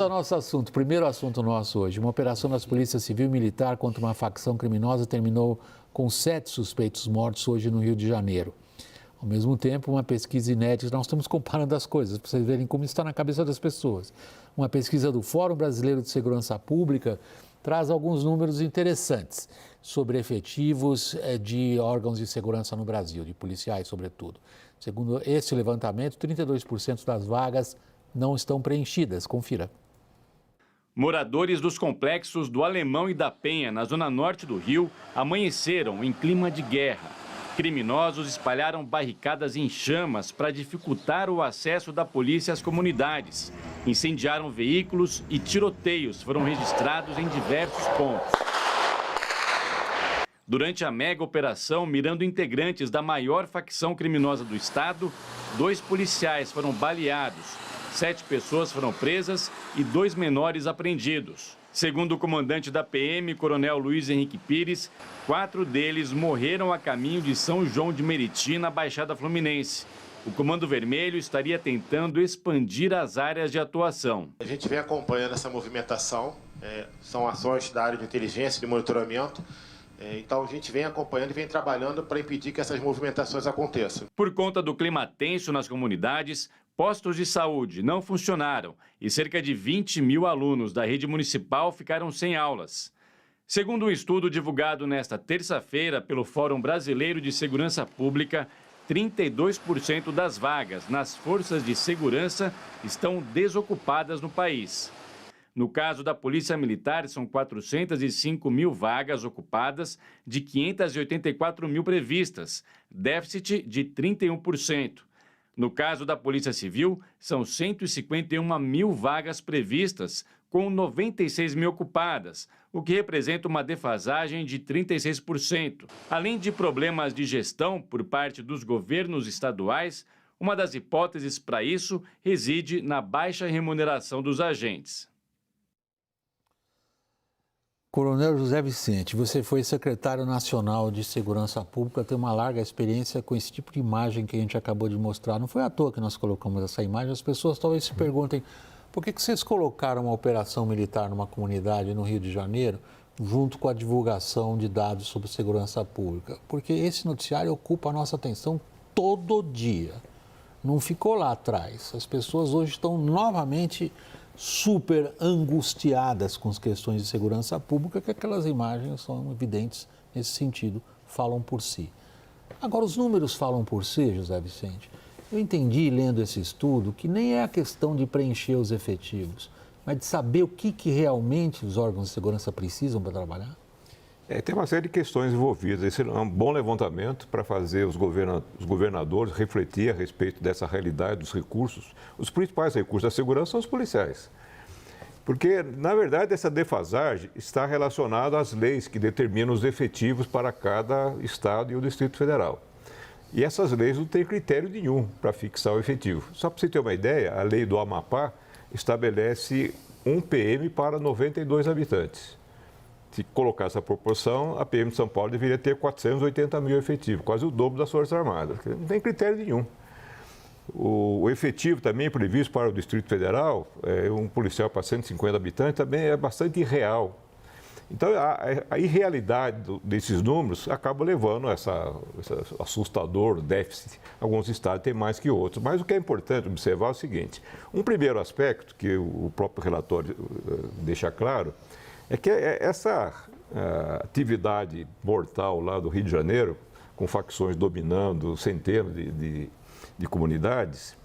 O nosso assunto, primeiro assunto nosso hoje, uma operação das polícias civil e militar contra uma facção criminosa terminou com 7 suspeitos mortos hoje no Rio de Janeiro. Ao mesmo tempo, uma pesquisa inédita, nós estamos comparando as coisas, para vocês verem como está na cabeça das pessoas. Uma pesquisa do Fórum Brasileiro de Segurança Pública traz alguns números interessantes sobre efetivos de órgãos de segurança no Brasil, de policiais sobretudo. Segundo esse levantamento, 32% das vagas não estão preenchidas. Confira. Moradores dos complexos do Alemão e da Penha, na zona norte do Rio, amanheceram em clima de guerra. Criminosos espalharam barricadas em chamas para dificultar o acesso da polícia às comunidades. Incendiaram veículos e tiroteios foram registrados em diversos pontos. Durante a mega operação, mirando integrantes da maior facção criminosa do estado, 2 policiais foram baleados. 7 pessoas foram presas e 2 menores apreendidos. Segundo o comandante da PM, Coronel Luiz Henrique Pires, 4 deles morreram a caminho de São João de Meriti, na Baixada Fluminense. O Comando Vermelho estaria tentando expandir as áreas de atuação. A gente vem acompanhando essa movimentação, são ações da área de inteligência e de monitoramento. Então a gente vem acompanhando e vem trabalhando para impedir que essas movimentações aconteçam. Por conta do clima tenso nas comunidades, postos de saúde não funcionaram e cerca de 20 mil alunos da rede municipal ficaram sem aulas. Segundo um estudo divulgado nesta terça-feira pelo Fórum Brasileiro de Segurança Pública, 32% das vagas nas forças de segurança estão desocupadas no país. No caso da Polícia Militar, são 405 mil vagas ocupadas de 584 mil previstas, déficit de 31%. No caso da Polícia Civil, são 151 mil vagas previstas, com 96 mil ocupadas, o que representa uma defasagem de 36%. Além de problemas de gestão por parte dos governos estaduais, uma das hipóteses para isso reside na baixa remuneração dos agentes. Coronel José Vicente, você foi secretário nacional de Segurança Pública, tem uma larga experiência com esse tipo de imagem que a gente acabou de mostrar. Não foi à toa que nós colocamos essa imagem. As pessoas talvez se perguntem por que vocês colocaram uma operação militar numa comunidade no Rio de Janeiro junto com a divulgação de dados sobre segurança pública? Porque esse noticiário ocupa a nossa atenção todo dia. Não ficou lá atrás. As pessoas hoje estão novamente super angustiadas com as questões de segurança pública, que aquelas imagens são evidentes nesse sentido, falam por si. Agora, os números falam por si, José Vicente. Eu entendi, lendo esse estudo, que nem é a questão de preencher os efetivos, mas de saber o que realmente os órgãos de segurança precisam para trabalhar. Tem uma série de questões envolvidas. Esse é um bom levantamento para fazer os governadores refletir a respeito dessa realidade dos recursos. Os principais recursos da segurança são os policiais. Porque, na verdade, essa defasagem está relacionada às leis que determinam os efetivos para cada estado e o Distrito Federal. E essas leis não têm critério nenhum para fixar o efetivo. Só para você ter uma ideia, a lei do Amapá estabelece 1 PM para 92 habitantes. Se colocar essa proporção, a PM de São Paulo deveria ter 480 mil efetivos, quase o dobro das Forças Armadas. Não tem critério nenhum. O efetivo também previsto para o Distrito Federal, um policial para 150 habitantes, também é bastante irreal. Então, a irrealidade desses números acaba levando a esse assustador déficit. Alguns estados têm mais que outros. Mas o que é importante observar é o seguinte: um primeiro aspecto, que o próprio relatório deixa claro, é que essa atividade mortal lá do Rio de Janeiro, com facções dominando centenas de comunidades,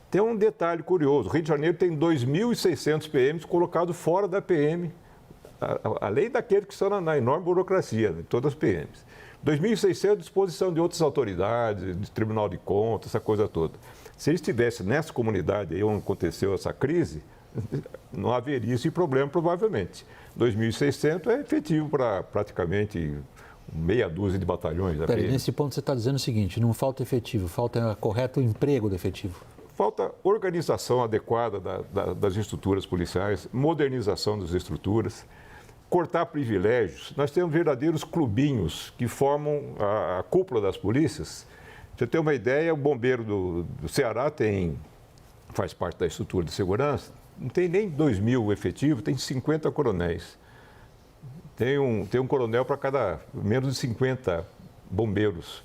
tem um detalhe curioso. O Rio de Janeiro tem 2.600 PMs colocados fora da PM, além daqueles que estão na enorme burocracia, de todas as PMs. 2.600 à disposição de outras autoridades, de Tribunal de Contas, essa coisa toda. Se eles estivessem nessa comunidade aí onde aconteceu essa crise, não haveria esse problema, provavelmente. 2.600 é efetivo para praticamente meia dúzia de batalhões. Peraí, nesse ponto você está dizendo o seguinte: não falta efetivo, falta correto emprego do efetivo. Falta organização adequada das estruturas policiais, modernização das estruturas, cortar privilégios. Nós temos verdadeiros clubinhos que formam a cúpula das polícias. Pra você ter uma ideia, o bombeiro do Ceará faz parte da estrutura de segurança, não tem nem 2.000 efetivos, tem 50 coronéis. Tem um coronel para cada menos de 50 bombeiros.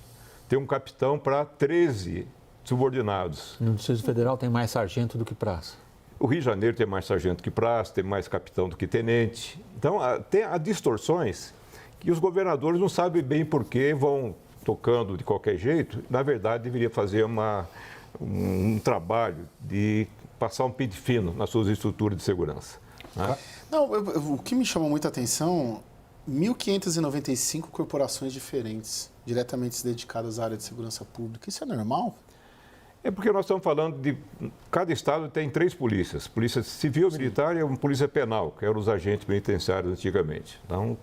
Tem um capitão para 13 subordinados. No Distrito Federal tem mais sargento do que praça. O Rio de Janeiro tem mais sargento que praça, tem mais capitão do que tenente. Então, há distorções que os governadores não sabem bem por que vão tocando de qualquer jeito. Na verdade, deveria fazer um trabalho de passar um pente fino nas suas estruturas de segurança. Né? Não, o que me chama muita atenção, 1.595 corporações diferentes, diretamente dedicadas à área de segurança pública. Isso é normal? É porque nós estamos falando de... Cada estado tem 3 polícias. Polícia Civil, Militar e uma Polícia Penal, que eram os agentes penitenciários antigamente. Então,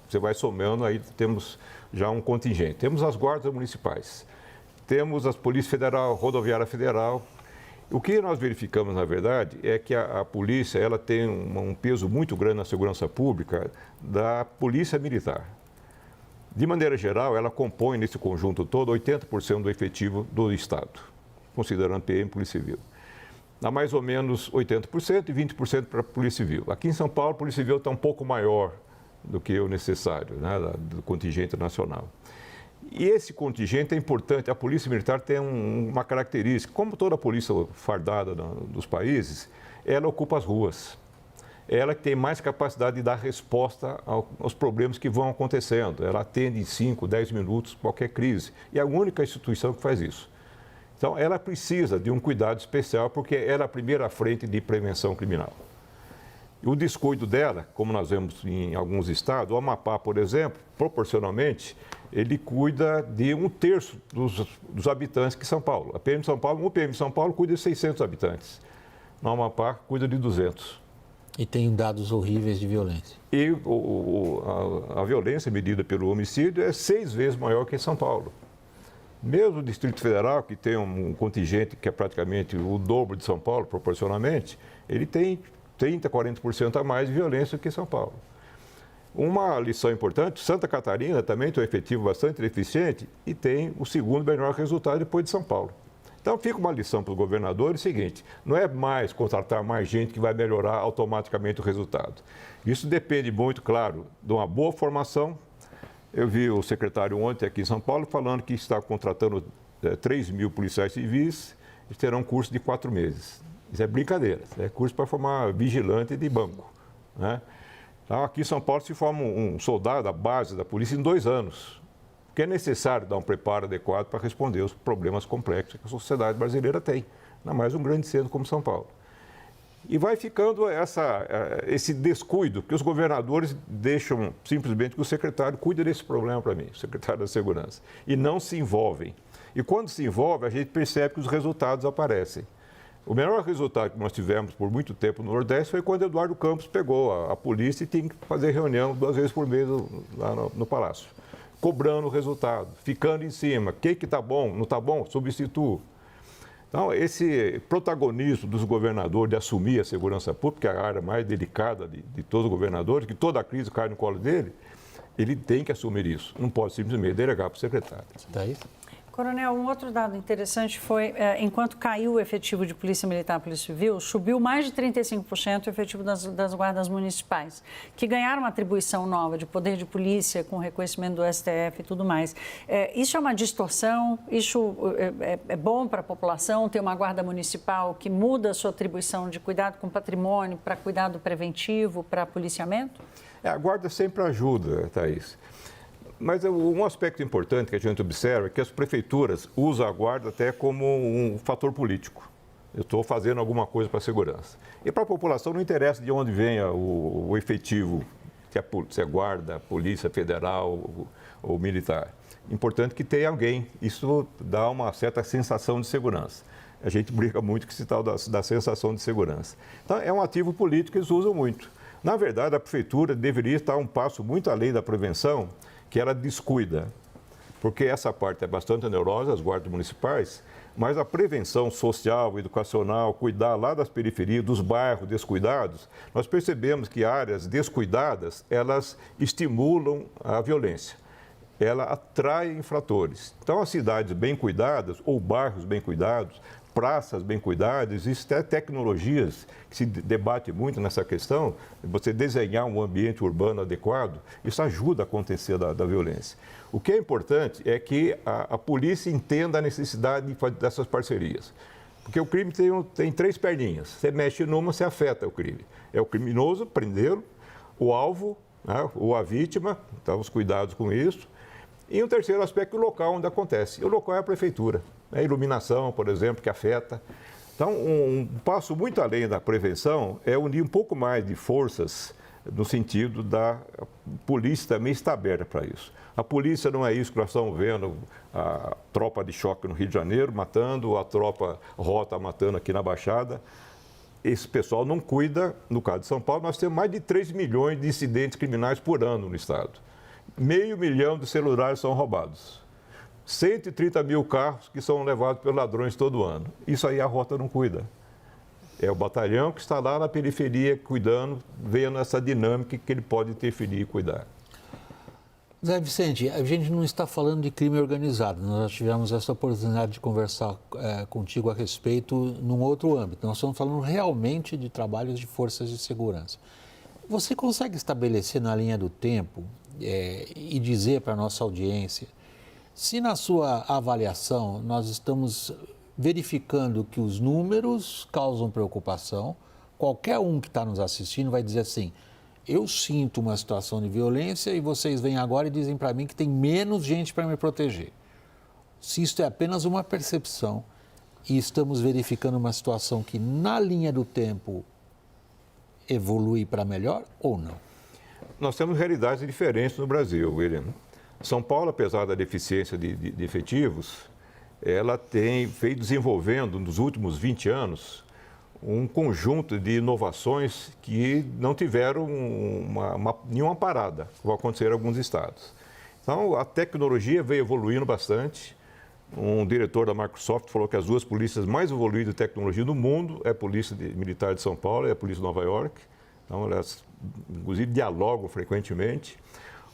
você vai somando, aí temos já um contingente. Temos as guardas municipais, temos as Polícia Federal, Rodoviária Federal. O que nós verificamos, na verdade, é que a polícia ela tem um peso muito grande na segurança pública da Polícia Militar. De maneira geral, ela compõe, nesse conjunto todo, 80% do efetivo do Estado, considerando PM e Polícia Civil. Há mais ou menos 80% e 20% para a Polícia Civil. Aqui em São Paulo, a Polícia Civil está um pouco maior do que o necessário, né, do contingente nacional. E esse contingente é importante. A Polícia Militar tem uma característica. Como toda a polícia fardada dos países, ela ocupa as ruas. Ela que tem mais capacidade de dar resposta aos problemas que vão acontecendo. Ela atende em 5, 10 minutos qualquer crise. E é a única instituição que faz isso. Então, ela precisa de um cuidado especial porque ela é a primeira frente de prevenção criminal. O descuido dela, como nós vemos em alguns estados, o Amapá, por exemplo, proporcionalmente, ele cuida de 1/3 dos habitantes que São Paulo. A PM de São Paulo, um PM de São Paulo cuida de 600 habitantes. No Amapá, cuida de 200. E tem dados horríveis de violência. E a violência medida pelo homicídio é 6 vezes maior que em São Paulo. Mesmo o Distrito Federal, que tem um contingente que é praticamente o dobro de São Paulo, proporcionalmente, ele tem 30%, 40% a mais de violência do que São Paulo. Uma lição importante, Santa Catarina também tem um efetivo bastante eficiente e tem o segundo melhor resultado depois de São Paulo. Então fica uma lição para os governadores, seguinte, não é mais contratar mais gente que vai melhorar automaticamente o resultado. Isso depende muito, claro, de uma boa formação. Eu vi o secretário ontem aqui em São Paulo falando que está contratando 3.000 policiais civis e terão um curso de 4 meses. Isso é brincadeira, é curso para formar vigilante de banco, né? Então, aqui em São Paulo se forma um soldado da base da polícia em 2 anos, porque é necessário dar um preparo adequado para responder aos problemas complexos que a sociedade brasileira tem, ainda mais um grande centro como São Paulo. E vai ficando esse descuido, que os governadores deixam simplesmente que o secretário cuide desse problema para mim, o secretário da Segurança, e não se envolvem. E quando se envolve, a gente percebe que os resultados aparecem. O melhor resultado que nós tivemos por muito tempo no Nordeste foi quando Eduardo Campos pegou a polícia e tinha que fazer reunião 2 vezes por mês lá no Palácio, cobrando o resultado, ficando em cima. O que está bom, não está bom, substitua. Então, esse protagonismo dos governadores de assumir a segurança pública, que é a área mais delicada de todos os governadores, que toda a crise cai no colo dele, ele tem que assumir isso. Não pode simplesmente delegar para o secretário. Daí? Coronel, um outro dado interessante foi, enquanto caiu o efetivo de Polícia Militar e Polícia Civil, subiu mais de 35% o efetivo das guardas municipais, que ganharam uma atribuição nova de poder de polícia com reconhecimento do STF e tudo mais. Isso é uma distorção? Isso é bom para a população ter uma guarda municipal que muda a sua atribuição de cuidado com o patrimônio para cuidado preventivo, para policiamento? A guarda sempre ajuda, Thaís. Mas um aspecto importante que a gente observa é que as prefeituras usam a guarda até como um fator político. Eu estou fazendo alguma coisa para a segurança. E para a população não interessa de onde venha o efetivo, se é guarda, polícia federal ou militar. Importante que tenha alguém. Isso dá uma certa sensação de segurança. A gente brinca muito com esse tal da sensação de segurança. Então, é um ativo político que eles usam muito. Na verdade, a prefeitura deveria estar um passo muito além da prevenção, que ela descuida, porque essa parte é bastante onerosa, as guardas municipais, mas a prevenção social, educacional, cuidar lá das periferias, dos bairros descuidados, nós percebemos que áreas descuidadas, elas estimulam a violência, ela atrai infratores. Então, as cidades bem cuidadas ou bairros bem cuidados, praças bem cuidadas, existem até tecnologias que se debate muito nessa questão, você desenhar um ambiente urbano adequado, isso ajuda a acontecer da violência. O que é importante é que a polícia entenda a necessidade dessas parcerias. Porque o crime tem 3 perninhas. Você mexe numa, você afeta o crime. É o criminoso, prendê-lo, o alvo, né, ou a vítima, então os cuidados com isso. E um terceiro aspecto, o local onde acontece. O local é a prefeitura. A iluminação, por exemplo, que afeta. Então, um passo muito além da prevenção é unir um pouco mais de forças no sentido da polícia também está aberta para isso. A polícia não é isso que nós estamos vendo, a tropa de choque no Rio de Janeiro matando, a tropa rota matando aqui na Baixada. Esse pessoal não cuida, no caso de São Paulo, nós temos mais de 3 milhões de incidentes criminais por ano no estado. 500 mil de celulares são roubados. 130 mil carros que são levados pelos ladrões todo ano. Isso aí a rota não cuida. É o batalhão que está lá na periferia cuidando, vendo essa dinâmica que ele pode interferir e cuidar. Zé Vicente, a gente não está falando de crime organizado. Nós já tivemos essa oportunidade de conversar contigo a respeito num outro âmbito. Nós estamos falando realmente de trabalhos de forças de segurança. Você consegue estabelecer na linha do tempo e dizer para a nossa audiência se na sua avaliação nós estamos verificando que os números causam preocupação, qualquer um que está nos assistindo vai dizer assim, eu sinto uma situação de violência e vocês vêm agora e dizem para mim que tem menos gente para me proteger. Se isto é apenas uma percepção e estamos verificando uma situação que na linha do tempo evolui para melhor ou não? Nós temos realidades diferentes no Brasil, William. São Paulo, apesar da deficiência de efetivos, ela veio desenvolvendo nos últimos 20 anos um conjunto de inovações que não tiveram nenhuma parada, como acontecer em alguns estados. Então, a tecnologia veio evoluindo bastante. Um diretor da Microsoft falou que as 2 polícias mais evoluídas de tecnologia do mundo é a Polícia Militar de São Paulo e a Polícia de Nova York. Então, elas, inclusive, dialogam frequentemente.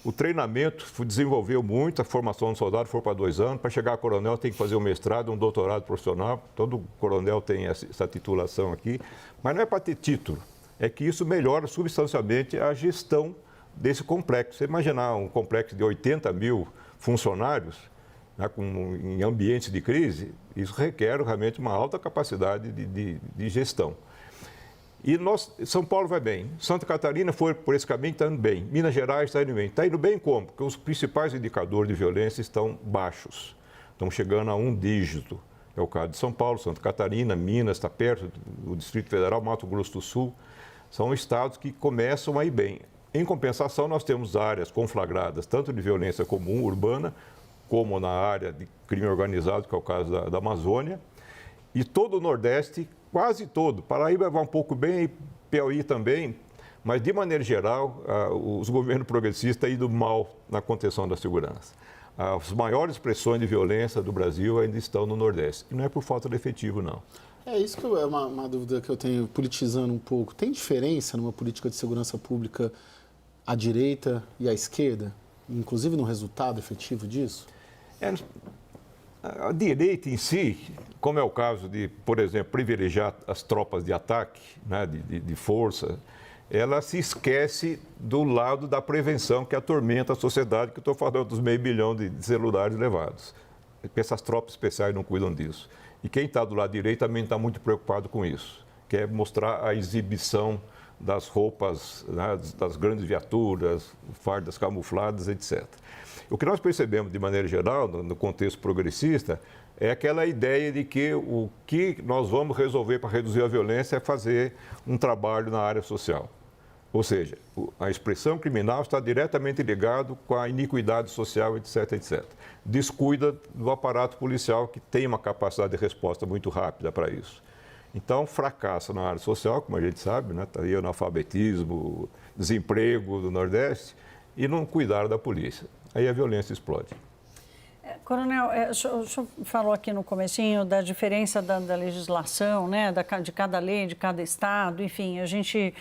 O treinamento desenvolveu muito, a formação do soldado foi para 2 anos. Para chegar a coronel tem que fazer um mestrado, um doutorado profissional. Todo coronel tem essa titulação aqui. Mas não é para ter título, é que isso melhora substancialmente a gestão desse complexo. Você imaginar um complexo de 80 mil funcionários, né, em ambientes de crise, isso requer realmente uma alta capacidade de gestão. E São Paulo vai bem, Santa Catarina foi por esse caminho, está indo bem, Minas Gerais está indo bem. Está indo bem como? Porque os principais indicadores de violência estão baixos, estão chegando a 1 dígito. É o caso de São Paulo, Santa Catarina, Minas, está perto do Distrito Federal, Mato Grosso do Sul. São estados que começam a ir bem. Em compensação, nós temos áreas conflagradas, tanto de violência comum, urbana, como na área de crime organizado, que é o caso da Amazônia, e todo o Nordeste, quase todo. Paraíba vai um pouco bem, Piauí também, mas, de maneira geral, os governos progressistas têm ido mal na contenção da segurança. As maiores pressões de violência do Brasil ainda estão no Nordeste. E não é por falta de efetivo, não. É isso que é uma dúvida que eu tenho, politizando um pouco. Tem diferença numa política de segurança pública à direita e à esquerda? Inclusive no resultado efetivo disso? A direita em si, como é o caso de, por exemplo, privilegiar as tropas de ataque, né, de força, ela se esquece do lado da prevenção que atormenta a sociedade, que eu estou falando dos 500 milhões de celulares levados. Porque essas tropas especiais não cuidam disso. E quem está do lado direito também está muito preocupado com isso. Quer mostrar a exibição das roupas, né, das grandes viaturas, fardas camufladas, etc. O que nós percebemos, de maneira geral, no contexto progressista, é aquela ideia de que o que nós vamos resolver para reduzir a violência é fazer um trabalho na área social. Ou seja, a expressão criminal está diretamente ligada com a iniquidade social, etc, etc. Descuida do aparato policial, que tem uma capacidade de resposta muito rápida para isso. Então, fracassa na área social, como a gente sabe, né? Está aí o analfabetismo, desemprego do Nordeste, e não cuidaram da polícia. Aí a violência explode. Coronel, o senhor falou aqui no comecinho da diferença da legislação, né, de cada lei, de cada estado, enfim, a gente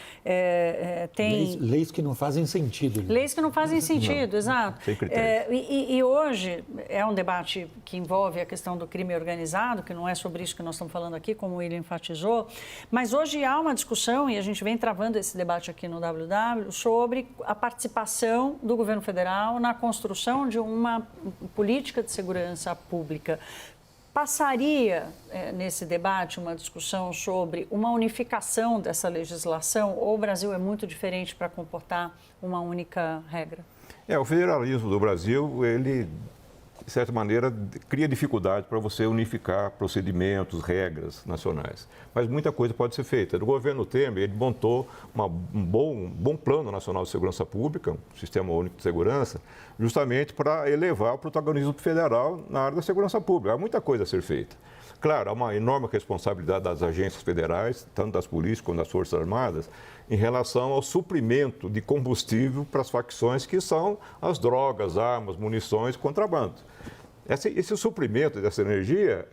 tem... Leis que não fazem sentido. Leis que não fazem sentido, exato. Sem critério. E hoje é um debate que envolve a questão do crime organizado, que não é sobre isso que nós estamos falando aqui, como o William enfatizou, mas hoje há uma discussão, e a gente vem travando esse debate aqui no WW, sobre a participação do governo federal na construção de uma política de segurança pública. Passaria nesse debate uma discussão sobre uma unificação dessa legislação ou o Brasil é muito diferente para comportar uma única regra? O federalismo do Brasil, ele, de certa maneira, cria dificuldade para você unificar procedimentos, regras nacionais. Mas muita coisa pode ser feita. No governo Temer, ele montou um bom plano nacional de segurança pública, um sistema único de segurança, justamente para elevar o protagonismo federal na área da segurança pública. Há muita coisa a ser feita. Claro, há uma enorme responsabilidade das agências federais, tanto das polícias quanto das Forças Armadas, em relação ao suprimento de combustível para as facções que são as drogas, armas, munições, contrabando. Esse suprimento dessa energia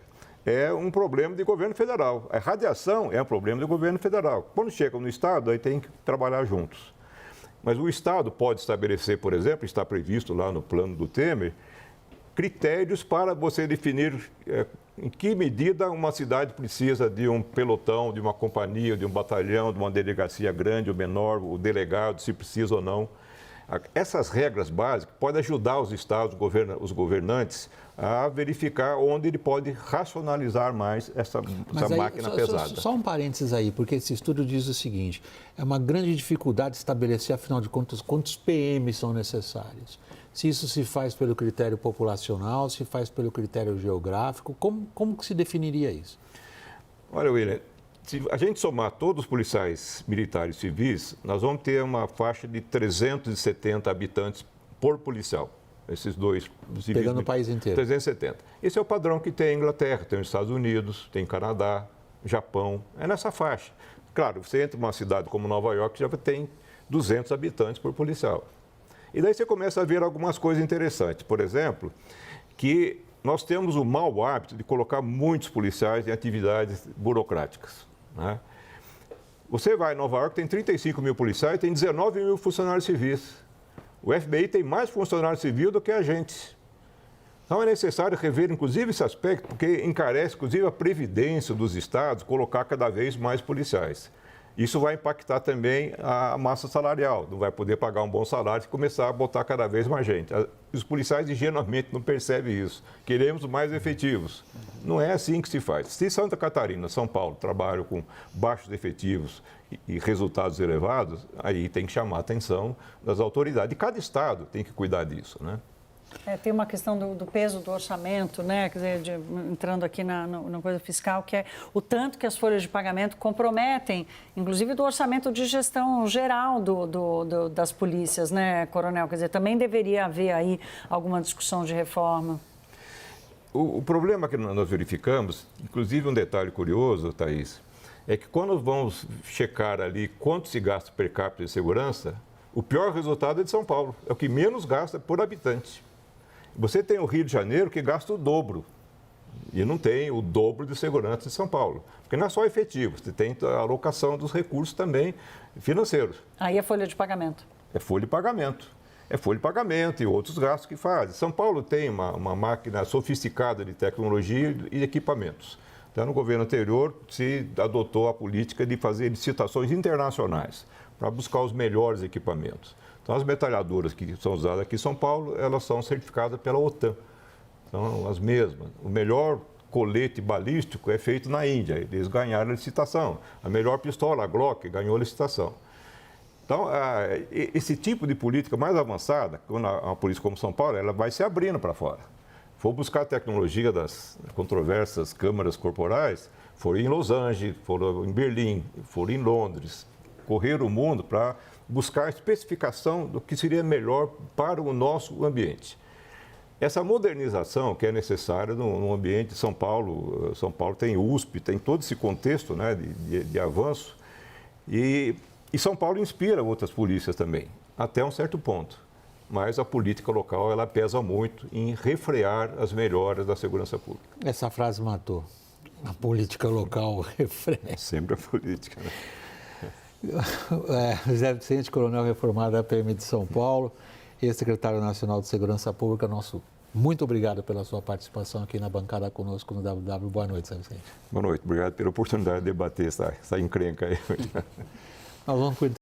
é um problema de governo federal. A radiação é um problema do governo federal. Quando chega no Estado, aí tem que trabalhar juntos. Mas o Estado pode estabelecer, por exemplo, está previsto lá no plano do Temer, critérios para você definir em que medida uma cidade precisa de um pelotão, de uma companhia, de um batalhão, de uma delegacia grande ou menor, o delegado, se precisa ou não. Essas regras básicas podem ajudar os estados, os governantes, a verificar onde ele pode racionalizar mais essa máquina pesada. Só um parênteses aí, porque esse estudo diz o seguinte, é uma grande dificuldade estabelecer, afinal de contas, quantos PMs são necessários. Se isso se faz pelo critério populacional, se faz pelo critério geográfico, como que se definiria isso? Olha, William, se a gente somar todos os policiais militares e civis, nós vamos ter uma faixa de 370 habitantes por policial. Esses dois civis. Pegando o país inteiro. 370. Esse é o padrão que tem a Inglaterra, tem os Estados Unidos, tem Canadá, Japão. É nessa faixa. Claro, você entra numa cidade como Nova York, já tem 200 habitantes por policial. E daí você começa a ver algumas coisas interessantes. Por exemplo, que nós temos o mau hábito de colocar muitos policiais em atividades burocráticas, né? Você vai em Nova York, tem 35 mil policiais, tem 19 mil funcionários civis. O FBI tem mais funcionário civil do que agentes. Então é necessário rever, inclusive, esse aspecto, porque encarece, inclusive, a previdência dos estados colocar cada vez mais policiais. Isso vai impactar também a massa salarial, não vai poder pagar um bom salário e começar a botar cada vez mais gente. Os policiais ingenuamente não percebem isso. Queremos mais efetivos. Não é assim que se faz. Se Santa Catarina, São Paulo trabalham com baixos efetivos e resultados elevados, aí tem que chamar a atenção das autoridades. E cada estado tem que cuidar disso, né? Tem uma questão do peso do orçamento, né? Quer dizer, entrando aqui na coisa fiscal, que é o tanto que as folhas de pagamento comprometem, inclusive do orçamento de gestão geral das polícias, né, Coronel? Quer dizer, também deveria haver aí alguma discussão de reforma. O problema que nós verificamos, inclusive um detalhe curioso, Thaís, é que quando vamos checar ali quanto se gasta per capita de segurança, o pior resultado é de São Paulo, é o que menos gasta por habitante. Você tem o Rio de Janeiro que gasta o dobro e não tem o dobro de segurança de São Paulo. Porque não é só efetivo, você tem a alocação dos recursos também financeiros. Aí é folha de pagamento. É folha de pagamento. É folha de pagamento e outros gastos que fazem. São Paulo tem uma máquina sofisticada de tecnologia e equipamentos. Então, no governo anterior, se adotou a política de fazer licitações internacionais para buscar os melhores equipamentos. Então, as metralhadoras que são usadas aqui em São Paulo, elas são certificadas pela OTAN. São as mesmas. O melhor colete balístico é feito na Índia. Eles ganharam a licitação. A melhor pistola, a Glock, ganhou a licitação. Então, esse tipo de política mais avançada, uma polícia como São Paulo, ela vai se abrindo para fora. For buscar a tecnologia das controversas câmaras corporais, foram em Los Angeles, foram em Berlim, foram em Londres, correram o mundo para buscar a especificação do que seria melhor para o nosso ambiente. Essa modernização que é necessária no ambiente de São Paulo tem USP, tem todo esse contexto, né, de avanço, e São Paulo inspira outras polícias também, até um certo ponto. mas a política local ela pesa muito em refrear as melhoras da segurança pública. Essa frase matou. A política local refreia. Sempre a política, né? José Vicente, coronel reformado da PM de São Paulo, ex-secretário nacional de Segurança Pública, muito obrigado pela sua participação aqui na bancada conosco no WW. Boa noite, José Vicente. Boa noite, obrigado pela oportunidade de debater essa encrenca aí. Nós vamos